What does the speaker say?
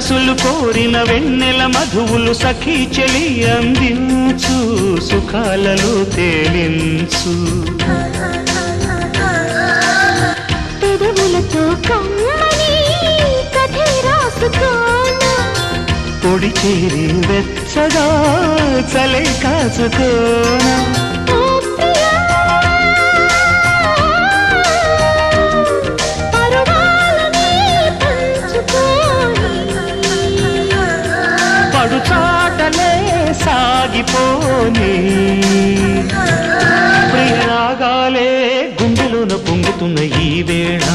మనసులు కోరిన వెన్నెల మధువులు సఖీ చెలి అందించు సుఖాలలో తేలించు పెదవులతో కమ్మని కథే రాసుకోనా పొడి చేరి వెచ్చగా చలే కాచుకోనా పడుచాటలే సాగిపోని ప్రియరాగాలే గుండెలోన పొంగుతున్న ఈ వేళ